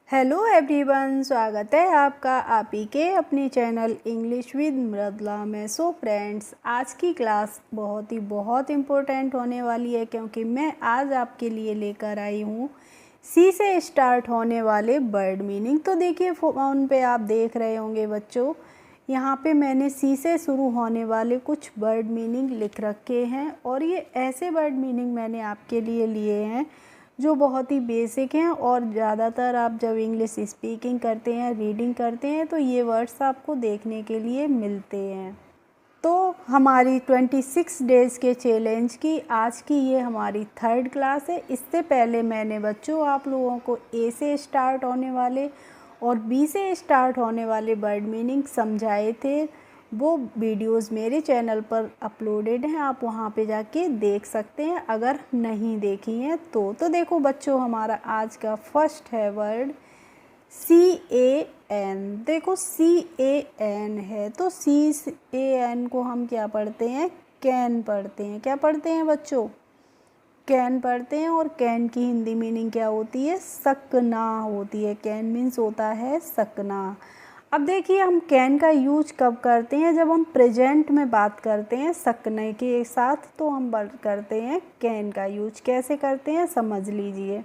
Hello everyone, स्वागत है आपका आप ही के अपने चैनल इंग्लिश विद मृदुला में। सो फ्रेंड्स, आज की क्लास बहुत इम्पोर्टेंट होने वाली है क्योंकि मैं आज आपके लिए लेकर आई हूँ सी से स्टार्ट होने वाले वर्ड मीनिंग। तो देखिए, फ़ोन पे आप देख रहे होंगे बच्चों, यहाँ पे मैंने सी से शुरू होने वाले कुछ वर्ड मीनिंग लिख रखे हैं और ये ऐसे वर्ड मीनिंग मैंने आपके लिए लिए हैं जो बहुत ही बेसिक हैं और ज़्यादातर आप जब इंग्लिश स्पीकिंग करते हैं, रीडिंग करते हैं तो ये वर्ड्स आपको देखने के लिए मिलते हैं। तो हमारी 26 डेज़ के चैलेंज की आज की ये हमारी थर्ड क्लास है। इससे पहले मैंने बच्चों आप लोगों को ए से स्टार्ट होने वाले और बी से स्टार्ट होने वाले वर्ड मीनिंग समझाए थे। वो वीडियोस मेरे चैनल पर अपलोडेड हैं, आप वहाँ पे जाके देख सकते हैं अगर नहीं देखी हैं तो देखो बच्चों, हमारा आज का फर्स्ट है वर्ड CAN। देखो CAN है तो CAN को हम क्या पढ़ते हैं? कैन पढ़ते हैं। क्या पढ़ते हैं बच्चों? कैन पढ़ते हैं। और कैन की हिंदी मीनिंग क्या होती है? सकना होती है। कैन मीन्स होता है सकना। अब देखिए, हम कैन का यूज कब करते हैं? जब हम प्रेजेंट में बात करते हैं सकने के साथ तो हम करते हैं कैन का यूज। कैसे करते हैं समझ लीजिए।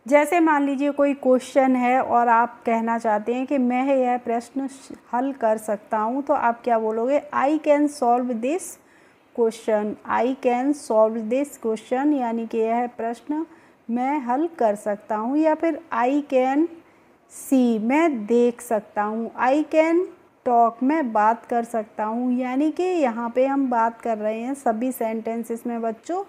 जैसे मान लीजिए कोई क्वेश्चन है और आप कहना चाहते हैं कि मैं यह प्रश्न हल कर सकता हूं, तो आप क्या बोलोगे? I can solve this question. I can solve this question यानी कि यह प्रश्न मैं हल कर सकता हूं। या फिर आई कैन सी, मैं देख सकता हूँ। आई कैन टॉक, मैं बात कर सकता हूँ। यानी कि यहाँ पे हम बात कर रहे हैं सभी सेंटेंसेस में बच्चों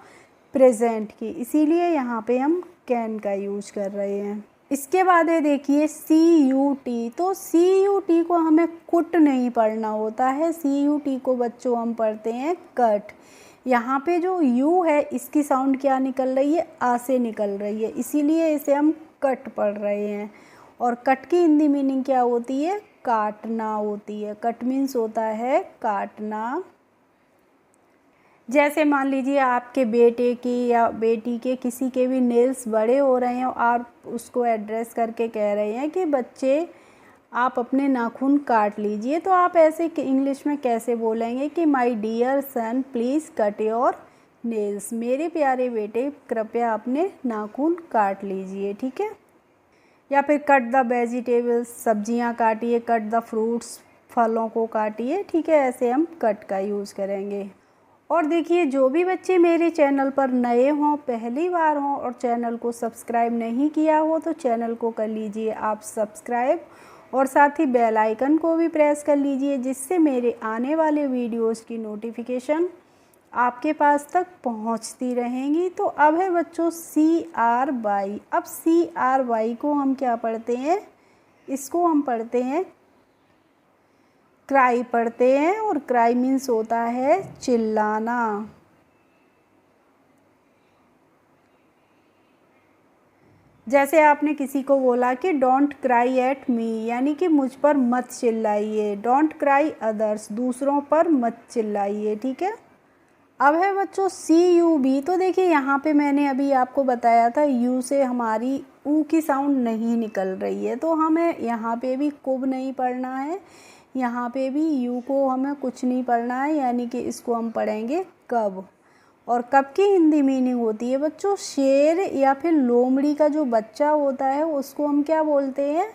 प्रेजेंट की, इसीलिए यहाँ पे हम कैन का यूज कर रहे हैं। इसके बाद है देखिए CUT। तो CUT को हमें कुट नहीं पढ़ना होता है, CUT को बच्चों हम पढ़ते हैं कट। यहाँ पे जो यू है इसकी साउंड क्या निकल रही है? आ से निकल रही है, इसीलिए इसे हम कट पढ़ रहे हैं। और कट की हिंदी मीनिंग क्या होती है? काटना होती है। कट मीन्स होता है काटना। जैसे मान लीजिए आपके बेटे की या बेटी के किसी के भी नेल्स बड़े हो रहे हैं और आप उसको एड्रेस करके कह रहे हैं कि बच्चे आप अपने नाखून काट लीजिए, तो आप ऐसे इंग्लिश में कैसे बोलेंगे कि my dear son please cut your nails. मेरे प्यारे बेटे कृपया अपने नाखून काट लीजिए, ठीक है। या फिर कट द वेजिटेबल्स, सब्जियां काटिए। कट द फ्रूट्स, फलों को काटिए, ठीक है। ऐसे हम कट का यूज़ करेंगे। और देखिए, जो भी बच्चे मेरे चैनल पर नए हों, पहली बार हों और चैनल को सब्सक्राइब नहीं किया हो तो चैनल को कर लीजिए आप सब्सक्राइब और साथ ही बेल आइकन को भी प्रेस कर लीजिए, जिससे मेरे आने वाले वीडियोज़ की नोटिफिकेशन आपके पास तक पहुंचती रहेंगी। तो अब है बच्चों CRY। अब CRY को हम क्या पढ़ते हैं? इसको हम पढ़ते हैं क्राई पढ़ते हैं। और क्राई मीन्स होता है चिल्लाना। जैसे आपने किसी को बोला कि डोंट क्राई एट मी, यानी कि मुझ पर मत चिल्लाइए। डोंट क्राई अदर्स, दूसरों पर मत चिल्लाइए, ठीक है। अब है बच्चों CUB। तो देखिए, यहाँ पे मैंने अभी आपको बताया था यू से हमारी ऊ की साउंड नहीं निकल रही है, तो हमें यहाँ पे भी कुब नहीं पढ़ना है, यहाँ पे भी यू को हमें कुछ नहीं पढ़ना है, यानी कि इसको हम पढ़ेंगे कब। और कब की हिंदी मीनिंग होती है बच्चों? शेर या फिर लोमड़ी का जो बच्चा होता है उसको हम क्या बोलते हैं?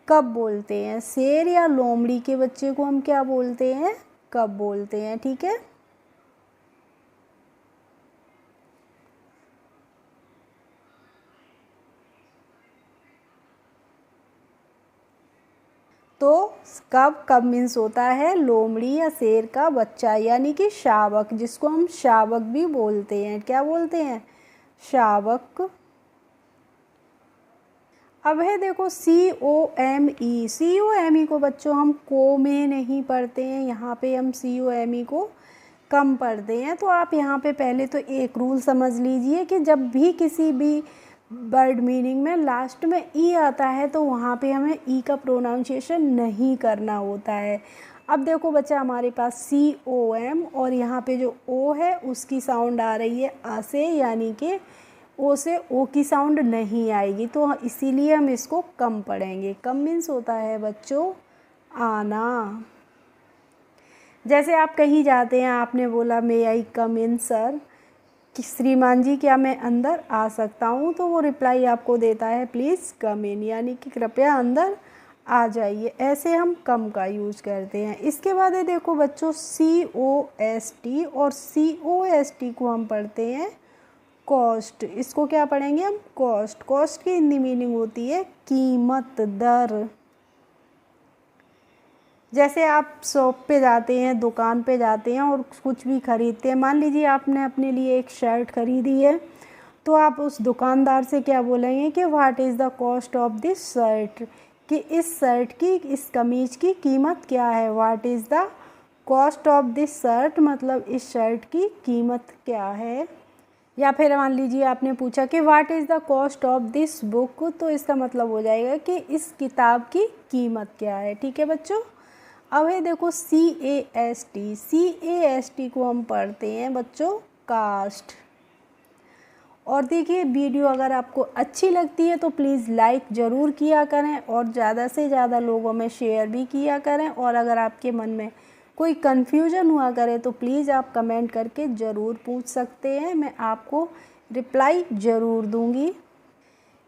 कब बोलते हैं। शेर या लोमड़ी के बच्चे को हम क्या बोलते हैं? कब बोलते हैं, ठीक है। तो कब मीन्स होता है लोमड़ी या शेर का बच्चा, यानी कि शावक, जिसको हम शावक भी बोलते हैं। क्या बोलते हैं? शावक। अब है देखो COME। COME को बच्चों हम को में नहीं पढ़ते हैं, यहाँ पे हम COME को कम पढ़ते हैं। तो आप यहाँ पे पहले तो एक रूल समझ लीजिए कि जब भी किसी भी वर्ड मीनिंग में लास्ट में ई आता है तो वहाँ पे हमें ई का प्रोनाउंसिएशन नहीं करना होता है। अब देखो बच्चा, हमारे पास COM और यहाँ पे जो ओ है उसकी साउंड आ रही है आ से, यानी कि ओ से ओ की साउंड नहीं आएगी, तो इसीलिए हम इसको कम पढ़ेंगे। कम मीन्स होता है बच्चों आना। जैसे आप कहीं जाते हैं, आपने बोला मे आई कम इन सर, कि श्रीमान जी क्या मैं अंदर आ सकता हूँ, तो वो रिप्लाई आपको देता है प्लीज़ कम इन, यानी कि कृपया अंदर आ जाइए। ऐसे हम कम का यूज करते हैं। इसके बाद है देखो बच्चों COST, और COST को हम पढ़ते हैं कॉस्ट। इसको क्या पढ़ेंगे हम? कॉस्ट। कॉस्ट की हिंदी मीनिंग होती है कीमत, दर। जैसे आप शॉप पे जाते हैं, दुकान पे जाते हैं और कुछ भी ख़रीदते हैं, मान लीजिए आपने अपने लिए एक शर्ट ख़रीदी है, तो आप उस दुकानदार से क्या बोलेंगे कि what is the cost of this shirt, कि इस शर्ट की, इस कमीज की कीमत क्या है। What is the cost of this shirt, मतलब इस शर्ट की कीमत क्या है। या फिर मान लीजिए आपने पूछा कि what is the cost of this book, तो इसका मतलब हो जाएगा कि इस किताब की कीमत क्या है। ठीक है बच्चों। अब है देखो CAST। CAST को हम पढ़ते हैं बच्चों कास्ट। और देखिए वीडियो अगर आपको अच्छी लगती है तो प्लीज़ लाइक ज़रूर किया करें और ज़्यादा से ज़्यादा लोगों में शेयर भी किया करें। और अगर आपके मन में कोई कन्फ्यूज़न हुआ करे तो प्लीज़ आप कमेंट करके ज़रूर पूछ सकते हैं, मैं आपको रिप्लाई ज़रूर दूँगी।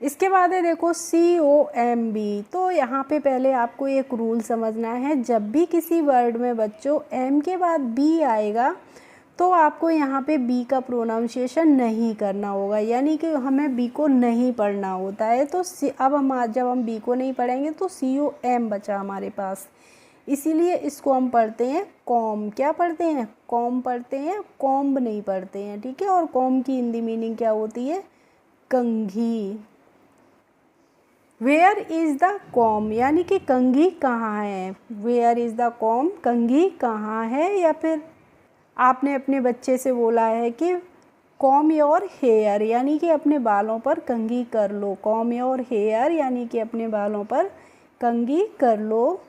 इसके बाद है देखो COMB। तो यहाँ पे पहले आपको एक रूल समझना है, जब भी किसी वर्ड में बच्चों M के बाद B आएगा तो आपको यहाँ पे B का प्रोनाउंसिएशन नहीं करना होगा, यानी कि हमें B को नहीं पढ़ना होता है। तो अब जब हम B को नहीं पढ़ेंगे तो COM बचा हमारे पास, इसीलिए इसको हम पढ़ते हैं कॉम। क्या पढ़ते हैं? कॉम पढ़ते हैं, कॉम्ब नहीं पढ़ते हैं। ठीक है। और कॉम की हिंदी मीनिंग क्या होती है? कंघी। वेयर इज़ द कॉम, यानी कि कंघी कहाँ है। वेयर इज़ द कॉम, कंघी कहाँ है। या फिर आपने अपने बच्चे से बोला है कि कॉम योर हेयर, यानी कि अपने बालों पर कंघी कर लो। कॉम योर हेयर यानी कि अपने बालों पर कंघी कर लो।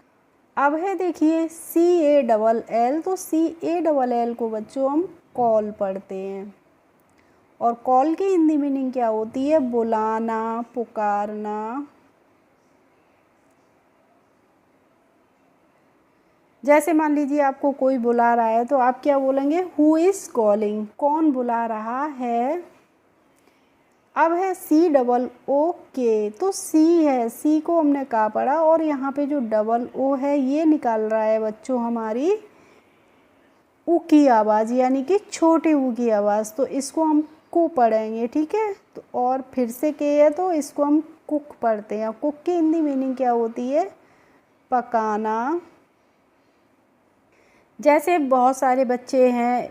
अब है देखिए CALL। तो CALL को बच्चों हम कॉल पढ़ते हैं। और कॉल की हिंदी मीनिंग क्या होती है? बुलाना, पुकारना। जैसे मान लीजिए आपको कोई बुला रहा है तो आप क्या बोलेंगे? हु इज़ कॉलिंग, कौन बुला रहा है। अब है COOK। तो C है, C को हमने कहा पढ़ा, और यहाँ पे जो O है ये निकाल रहा है बच्चों हमारी ऊ की आवाज़, यानी कि छोटे ऊ की आवाज़। तो इसको हम कु पढ़ेंगे। ठीक है। तो और फिर से के है तो इसको हम कुक पढ़ते हैं। कुक की हिंदी मीनिंग क्या होती है? पकाना। जैसे बहुत सारे बच्चे हैं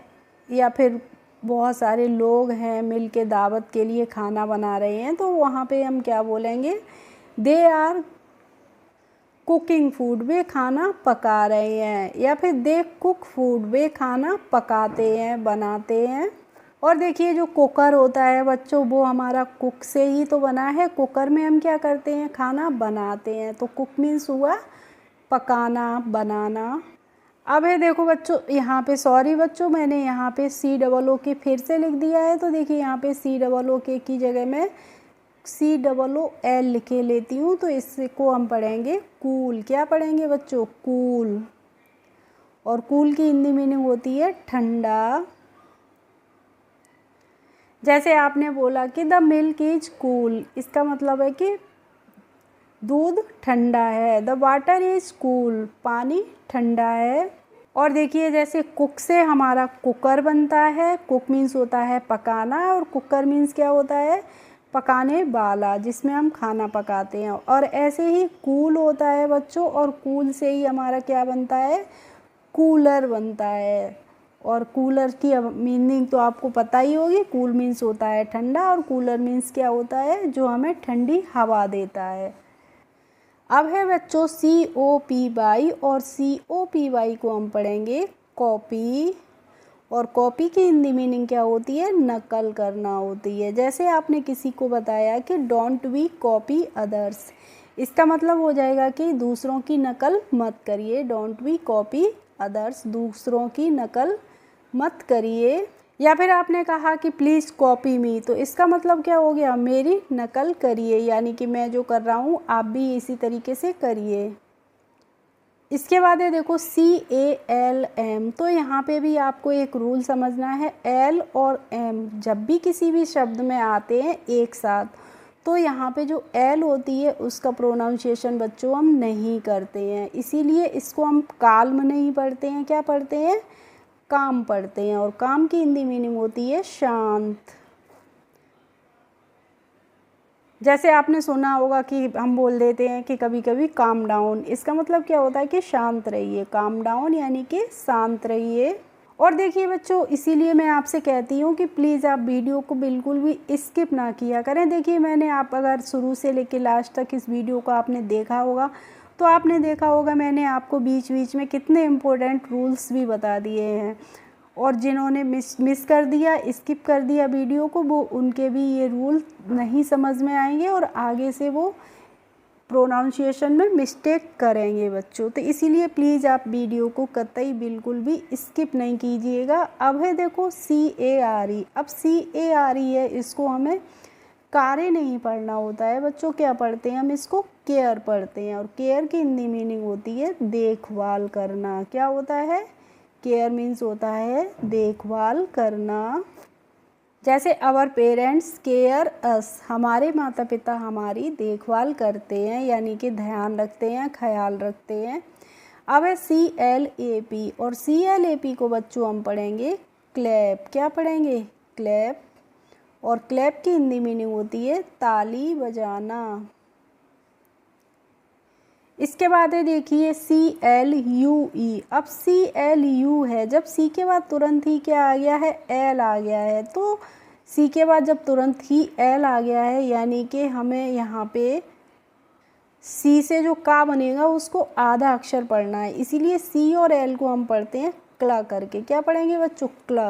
या फिर बहुत सारे लोग हैं मिल के दावत के लिए खाना बना रहे हैं, तो वहाँ पे हम क्या बोलेंगे? दे आर कुकिंग फूड, वे खाना पका रहे हैं। या फिर दे कुक फूड, वे खाना पकाते हैं, बनाते हैं। और देखिए जो कुकर होता है बच्चों, वो हमारा कुक से ही तो बना है। कुकर में हम क्या करते हैं? खाना बनाते हैं। तो कुक मीन्स हुआ पकाना, बनाना। अब है देखो बच्चों यहाँ पे, सॉरी बच्चों मैंने यहाँ पे COOK फिर से लिख दिया है। तो देखिए यहाँ पे COOK की जगह में COOL लिखे लेती हूँ। तो इसको हम पढ़ेंगे कूल। क्या पढ़ेंगे बच्चों? कूल। और कूल की हिंदी मीनिंग होती है ठंडा। जैसे आपने बोला कि द मिल्क इज कूल, इसका मतलब है कि दूध ठंडा है। द वाटर इज कूल, पानी ठंडा है। और देखिए जैसे कुक से हमारा कुकर बनता है। कुक मीन्स होता है पकाना, और कुकर मीन्स क्या होता है? पकाने वाला, जिसमें हम खाना पकाते हैं। और ऐसे ही कूल होता है बच्चों, और कूल से ही हमारा क्या बनता है? कूलर बनता है। और कूलर की मीनिंग तो आपको पता ही होगी। कूल मीन्स होता है ठंडा, और कूलर मीन्स क्या होता है? जो हमें ठंडी हवा देता है। अब है बच्चों COPY, और COPY को हम पढ़ेंगे कॉपी। और कॉपी की हिंदी मीनिंग क्या होती है? नकल करना होती है। जैसे आपने किसी को बताया कि डोंट बी कॉपी अदर्स, इसका मतलब हो जाएगा कि दूसरों की नकल मत करिए। डोंट बी कॉपी अदर्स, दूसरों की नकल मत करिए। या फिर आपने कहा कि प्लीज़ कॉपी मी, तो इसका मतलब क्या हो गया, मेरी नकल करिए, यानी कि मैं जो कर रहा हूँ आप भी इसी तरीके से करिए। इसके बाद है देखो CALM, तो यहाँ पे भी आपको एक रूल समझना है। L और M जब भी किसी भी शब्द में आते हैं एक साथ, तो यहाँ पे जो L होती है उसका प्रोनाउंसिएशन बच्चों हम नहीं करते हैं, इसीलिए इसको हम काल्म नहीं पढ़ते हैं, क्या पढ़ते हैं, काम पढ़ते हैं। और काम की हिंदी मीनिंग होती है शांत। जैसे आपने सुना होगा कि हम बोल देते हैं कि कभी कभी काम डाउन, इसका मतलब क्या होता है कि शांत रहिए, काम डाउन यानी कि शांत रहिए। और देखिए बच्चों, इसीलिए मैं आपसे कहती हूँ कि प्लीज़ आप वीडियो को बिल्कुल भी स्किप ना किया करें। देखिए मैंने, आप अगर शुरू से लेकर लास्ट तक इस वीडियो को आपने देखा होगा तो आपने देखा होगा मैंने आपको बीच बीच में कितने इम्पोर्टेंट रूल्स भी बता दिए हैं। और जिन्होंने मिस कर दिया, स्किप कर दिया वीडियो को, वो उनके भी ये रूल नहीं समझ में आएंगे और आगे से वो प्रोनाउंसिएशन में मिस्टेक करेंगे बच्चों। तो इसीलिए प्लीज़ आप वीडियो को कतई बिल्कुल भी स्किप नहीं कीजिएगा। अब है देखो CARE। अब CARE है, इसको हमें कार्य नहीं पढ़ना होता है बच्चों, क्या पढ़ते हैं हम, इसको केयर पढ़ते हैं। और केयर की हिंदी मीनिंग होती है देखभाल करना। क्या होता है, केयर मीन्स होता है देखभाल करना। जैसे आवर पेरेंट्स केयर अस, हमारे माता पिता हमारी देखभाल करते हैं, यानी कि ध्यान रखते हैं, ख्याल रखते हैं। अब है CLAP, और CLAP को बच्चों हम पढ़ेंगे क्लैप। क्या पढ़ेंगे, क्लैप। और क्लैप की हिंदी मीनिंग होती है ताली बजाना। इसके बाद है देखिए CLUE। अब CLU है, जब C के बाद तुरंत ही क्या आ गया है, L आ गया है। तो C के बाद जब तुरंत ही L आ गया है, यानी कि हमें यहाँ पे C से जो का बनेगा उसको आधा अक्षर पढ़ना है, इसीलिए C और L को हम पढ़ते हैं क्ला करके। क्या पढ़ेंगे बच्चों, क्ला।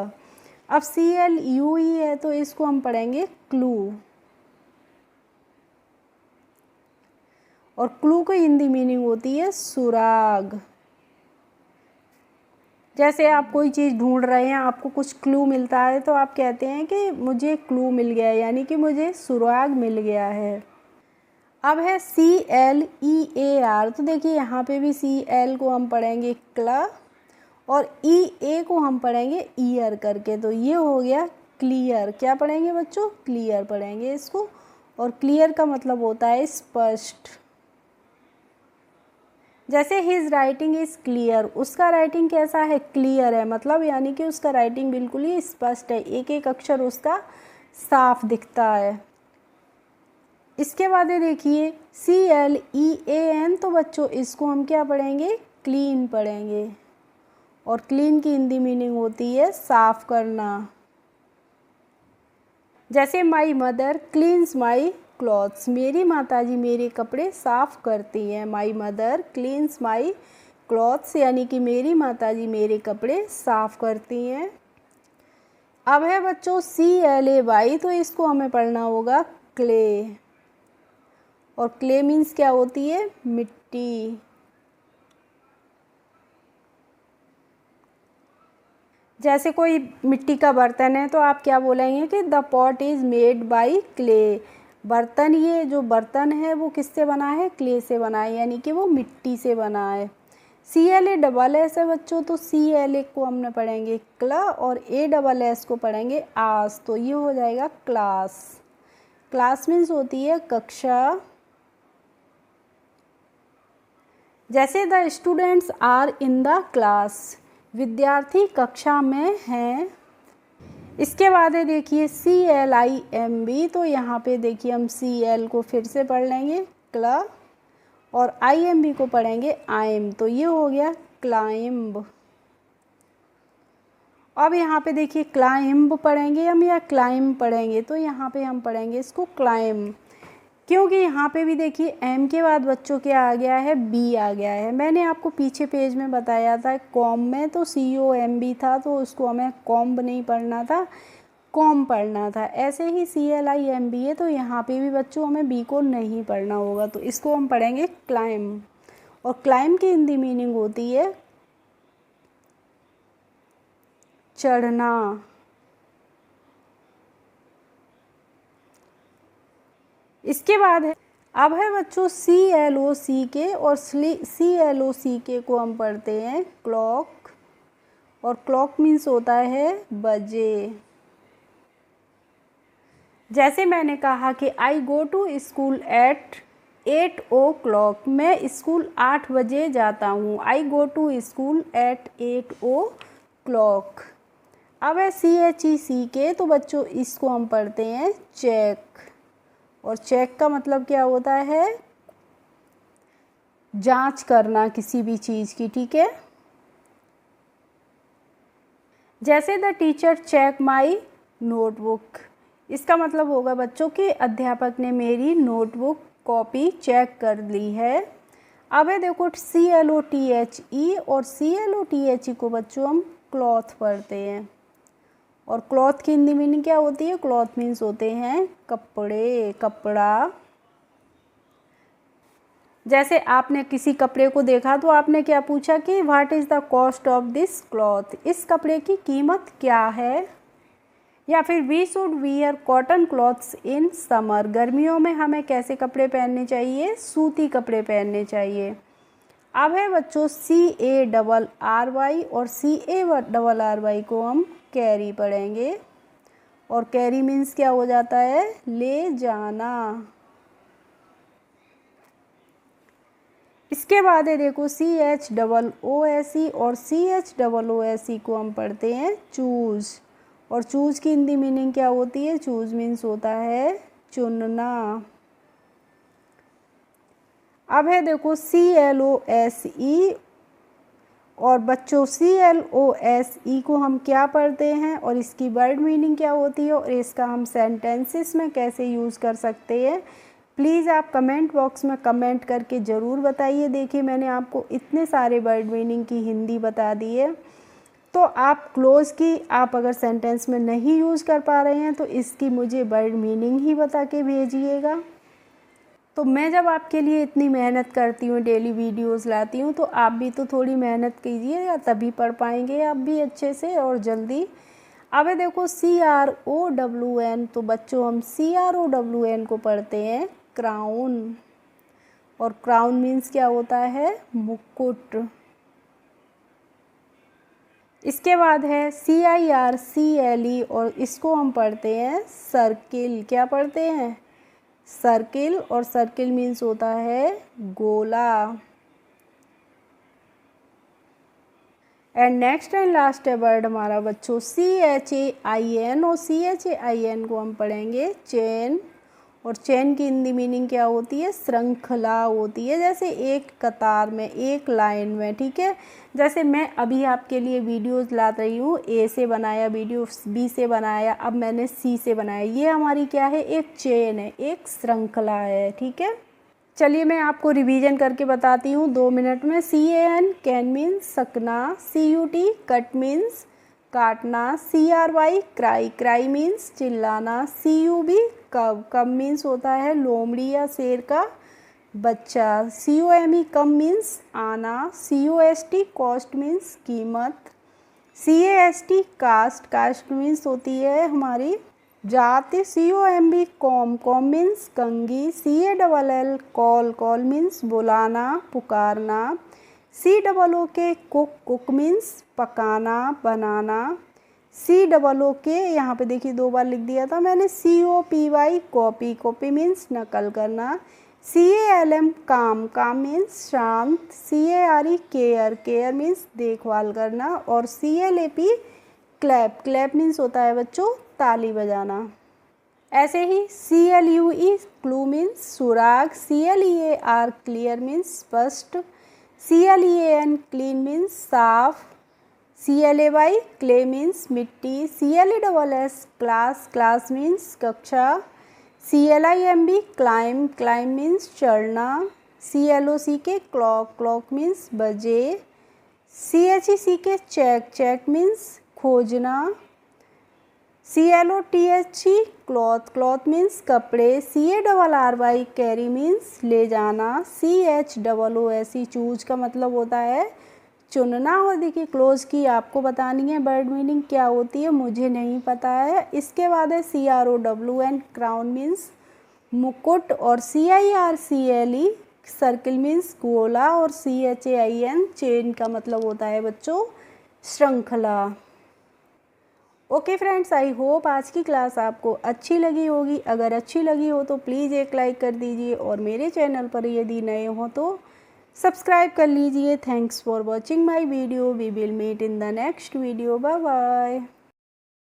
अब CLUE है तो इसको हम पढ़ेंगे क्लू। और क्लू की हिंदी मीनिंग होती है सुराग। जैसे आप कोई चीज़ ढूंढ रहे हैं, आपको कुछ क्लू मिलता है तो आप कहते हैं कि मुझे क्लू मिल गया है, यानी कि मुझे सुराग मिल गया है। अब है CLEAR, तो देखिए यहाँ पे भी CL को हम पढ़ेंगे क्ला और EA को हम पढ़ेंगे ईयर करके, तो ये हो गया क्लियर। क्या पढ़ेंगे बच्चों, क्लियर पढ़ेंगे इसको। और क्लियर का मतलब होता है स्पष्ट। जैसे हिज राइटिंग इज़ क्लियर, उसका राइटिंग कैसा है, क्लियर है, मतलब यानी कि उसका राइटिंग बिल्कुल ही स्पष्ट है, एक एक अक्षर उसका साफ दिखता है। इसके बाद देखिए CLEAN, तो बच्चों इसको हम क्या पढ़ेंगे, क्लीन पढ़ेंगे। और क्लीन की हिंदी मीनिंग होती है साफ करना। जैसे my mother cleans my clothes, मेरी माताजी मेरे कपड़े साफ़ करती हैं। My mother cleans my clothes, यानी कि मेरी माताजी मेरे कपड़े साफ़ करती हैं। अब है बच्चों CLAY, तो इसको हमें पढ़ना होगा क्ले। और क्ले मीन्स क्या होती है, मिट्टी। जैसे कोई मिट्टी का बर्तन है तो आप क्या बोलेंगे कि the pot is made by clay. बर्तन, ये जो बर्तन है वो किससे बना है, क्ले से बना है, यानी कि वो मिट्टी से बना है। CLASS है बच्चों, तो CLA को हमने पढ़ेंगे क्ला और ASS को पढ़ेंगे आस, तो ये हो जाएगा क्लास। क्लास मीन्स होती है कक्षा। जैसे the students are in the class, विद्यार्थी कक्षा में हैं। इसके बाद है देखिए CLIMB, तो यहाँ पे देखिए हम CL को फिर से पढ़ लेंगे क्ला और IMB को पढ़ेंगे आइम, तो ये हो गया क्लाइंब। अब यहाँ पे देखिए क्लाइंब पढ़ेंगे हम या क्लाइंब पढ़ेंगे, तो यहाँ पे हम पढ़ेंगे इसको क्लाइंब, क्योंकि यहाँ पे भी देखिए M के बाद बच्चों क्या आ गया है, B आ गया है। मैंने आपको पीछे पेज में बताया था कॉम में तो COMB था, तो उसको हमें कॉम्ब नहीं पढ़ना था, कॉम पढ़ना था। ऐसे ही CLIMB है, तो यहाँ पे भी बच्चों हमें B को नहीं पढ़ना होगा, तो इसको हम पढ़ेंगे क्लाइम। और क्लाइम की हिंदी मीनिंग होती है चढ़ना। इसके बाद है अब है बच्चों CLOCK, और CLOCK को हम पढ़ते हैं क्लॉक, और क्लॉक मीन्स होता है बजे। जैसे मैंने कहा कि I go to school at 8 o'clock, मैं स्कूल 8 बजे जाता हूँ। I go to school at 8 o'clock। अब है CHECK, तो बच्चों इसको हम पढ़ते हैं चेक, और चेक का मतलब क्या होता है, जांच करना किसी भी चीज़ की, ठीक है। जैसे the teacher check my notebook, इसका मतलब होगा बच्चों कि अध्यापक ने मेरी नोटबुक कॉपी चेक कर ली है। अब है देखो CLOTHE, और CLOTHE को बच्चों हम क्लॉथ पढ़ते हैं, और क्लॉथ की हिंदी मीनिंग क्या होती है, क्लॉथ मीन्स होते हैं कपड़े, कपड़ा। जैसे आपने किसी कपड़े को देखा तो आपने क्या पूछा कि what is the cost of this cloth, इस कपड़े की कीमत क्या है। या फिर we should wear cotton clothes in summer, गर्मियों में हमें कैसे कपड़े पहनने चाहिए, सूती कपड़े पहनने चाहिए। अब है बच्चों CARRY, और CARRY को हम कैरी पढ़ेंगे, और कैरी मीन्स क्या हो जाता है, ले जाना। इसके बाद है देखो CHOOSE, और CHOOSE को हम पढ़ते हैं चूज़, और चूज़ की हिंदी मीनिंग क्या होती है, चूज़ मीन्स होता है चुनना। अब है देखो CLOSE, और बच्चों CLOSE को हम क्या पढ़ते हैं, और इसकी वर्ड मीनिंग क्या होती है, और इसका हम सेंटेंसेस में कैसे यूज़ कर सकते हैं, प्लीज़ आप कमेंट बॉक्स में कमेंट करके ज़रूर बताइए। देखिए मैंने आपको इतने सारे वर्ड मीनिंग की हिंदी बता दी है, तो आप क्लोज की आप अगर सेंटेंस में नहीं यूज़ कर पा रहे हैं तो इसकी मुझे वर्ड मीनिंग ही बता के भेजिएगा। तो मैं जब आपके लिए इतनी मेहनत करती हूँ, डेली वीडियोस लाती हूँ, तो आप भी तो थोड़ी मेहनत कीजिएगा, तभी पढ़ पाएंगे आप भी अच्छे से और जल्दी। अब है देखो CROWN, तो बच्चों हम CROWN को पढ़ते हैं क्राउन, और क्राउन मीन्स क्या होता है, मुकुट। इसके बाद है CIRCLE, और इसको हम पढ़ते हैं सर्किल। क्या पढ़ते हैं, सर्किल, और सर्किल मीन्स होता है गोला। एंड नेक्स्ट एंड लास्ट है वर्ड हमारा बच्चों CHAIN, और CHAIN को हम पढ़ेंगे चेन, और चेन की हिंदी मीनिंग क्या होती है, श्रृंखला होती है, जैसे एक कतार में, एक लाइन में, ठीक है। जैसे मैं अभी आपके लिए वीडियोस ला रही हूँ, A से बनाया वीडियो, B से बनाया, अब मैंने C से बनाया, ये हमारी क्या है, एक चेन है, एक श्रृंखला है, ठीक है। चलिए मैं आपको रिवीजन करके बताती हूँ 2 मिनट में। CAN कैन मीन्स सकना, CUT कट मीन्स काटना, CRY क्राई, क्राई मीन्स चिल्लाना, CUB कब, कब मीन्स होता है लोमड़ी या शेर का बच्चा, COME कम मीन्स आना, COST कॉस्ट मीन्स कीमत, CAST कास्ट, कास्ट मीन्स होती है हमारी जाति, COMB कॉम, कॉम मीन्स कंघी, CALL कॉल, कॉल मीन्स बुलाना, पुकारना, COOK कुक, कुक मीन्स पकाना, बनाना, COOK यहाँ पे देखिए 2 बार लिख दिया था मैंने, COPY कॉपी, कॉपी मीन्स नकल करना, CALM काम, काम मीन्स शांत, CARE केयर, केयर मीन्स देखभाल करना, और CLAP क्लैप, क्लैप मीन्स होता है बच्चों ताली बजाना। ऐसे ही CLUE क्लू मीन्स सुराग, CLEAR क्लियर मीन्स स्पष्ट, CLEAN क्लीन मीन्स साफ, CLAY क्ले मीन्स मिट्टी, CLESS क्लास, क्लास मीन्स कक्षा, CLIMB क्लाइम, क्लाइम मीन्स चढ़ना, CLOCK क्लॉक, क्लॉक मीन्स बजे, CHECK चेक, चेक मीन्स खोजना, CLOTHE क्लॉथ, क्लॉथ मीन्स कपड़े, CARRY carry means ले जाना, CHOOSE चूज का मतलब होता है चुनना। और देखिए क्लोज की आपको बतानी है वर्ड मीनिंग क्या होती है, मुझे नहीं पता है। इसके बाद है CROWN क्राउन मीन्स मुकुट, और CIRCLE सर्किल मीन्स गोला, और CHAIN चेन का मतलब होता है बच्चों श्रृंखला। ओके फ्रेंड्स, आई होप आज की क्लास आपको अच्छी लगी होगी। अगर अच्छी लगी हो तो प्लीज़ एक लाइक कर दीजिए, और मेरे चैनल पर यदि नए हो तो सब्सक्राइब कर लीजिए। Thanks for watching my video. We will meet in the next video. Bye bye.